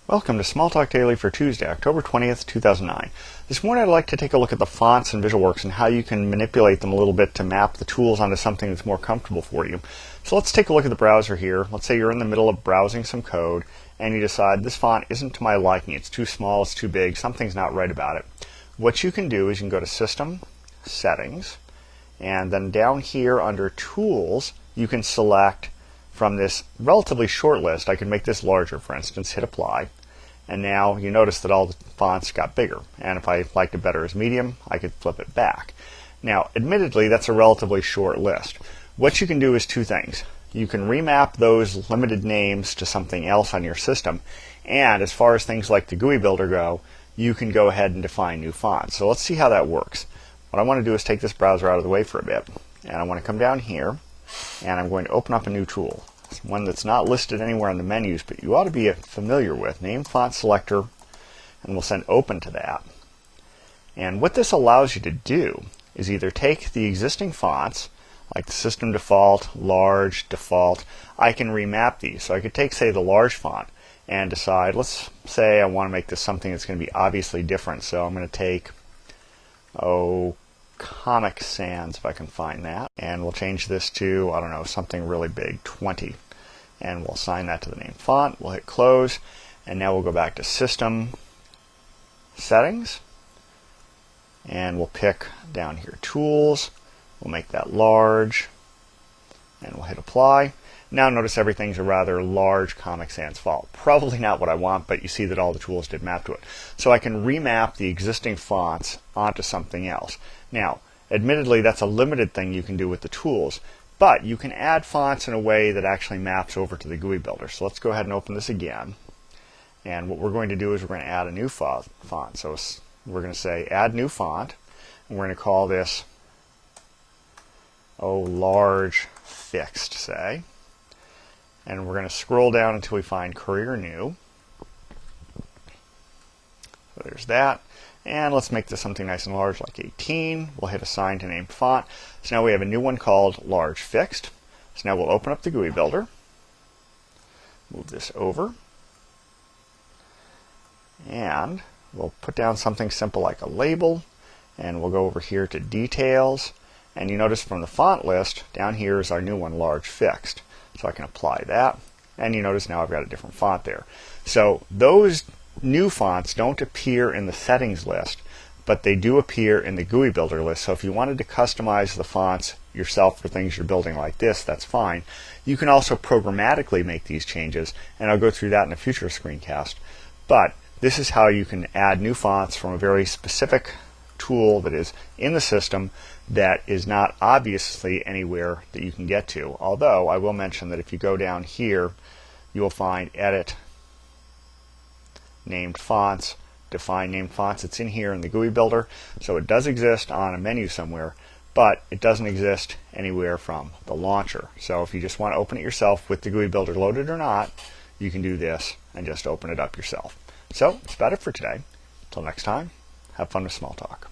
Welcome to Smalltalk Daily for Tuesday, October 20th, 2009. This morning I'd like to take a look at the fonts in VisualWorks and how you can manipulate them a little bit to map the tools onto something that's more comfortable for you. So let's take a look at the browser here. Let's say you're in the middle of browsing some code and you decide this font isn't to my liking. It's too small, it's too big, something's not right about it. What you can do is you can go to System, Settings, and then down here under Tools you can select from this relatively short list. I could make this larger, for instance, hit apply, and now you notice that all the fonts got bigger, and if I liked it better as medium I could flip it back. Now admittedly that's a relatively short list. What you can do is two things. You can remap those limited names to something else on your system, and as far as things like the GUI builder go, you can go ahead and define new fonts. So let's see how that works. What I want to do is take this browser out of the way for a bit, and I want to come down here and I'm going to open up a new tool. It's one that's not listed anywhere in the menus, but you ought to be familiar with, NamedFontSelector, and we'll send open to that. And what this allows you to do is either take the existing fonts, like the system default, large, default. I can remap these. So I could take, say, the large font and decide, let's say I want to make this something that's going to be obviously different. So I'm going to take, Comic Sans, if I can find that, and we'll change this to, I don't know, something really big, 20, and we'll assign that to the name font. We'll hit close, and now we'll go back to System, Settings, and we'll pick down here Tools. We'll make that large, and we'll hit apply. Now notice everything's a rather large Comic Sans font. Probably not what I want, but you see that all the tools did map to it. So I can remap the existing fonts onto something else. Now, admittedly, that's a limited thing you can do with the tools, but you can add fonts in a way that actually maps over to the GUI builder. So let's go ahead and open this again. And what we're going to do is we're going to add a new font. So we're going to say Add New Font, and we're going to call this, Large Fixed, say. And we're going to scroll down until we find Career New. So there's that. And let's make this something nice and large, like 18. We'll hit Assign to Named Font. So now we have a new one called Large Fixed. So now we'll open up the GUI builder. Move this over. And we'll put down something simple like a label. And we'll go over here to Details. And you notice from the font list, down here is our new one, Large Fixed. So I can apply that, and you notice now I've got a different font there. So those new fonts don't appear in the settings list, but they do appear in the GUI builder list. So if you wanted to customize the fonts yourself for things you're building like this, that's fine. You can also programmatically make these changes, and I'll go through that in a future screencast. But this is how you can add new fonts from a very specific tool that is in the system that is not obviously anywhere that you can get to. Although I will mention that if you go down here, you will find Edit Named Fonts, Define Named Fonts. It's in here in the GUI builder, so it does exist on a menu somewhere, but it doesn't exist anywhere from the launcher. So if you just want to open it yourself with the GUI builder loaded or not, you can do this and just open it up yourself. So that's about it for today. Until next time, have fun with Smalltalk.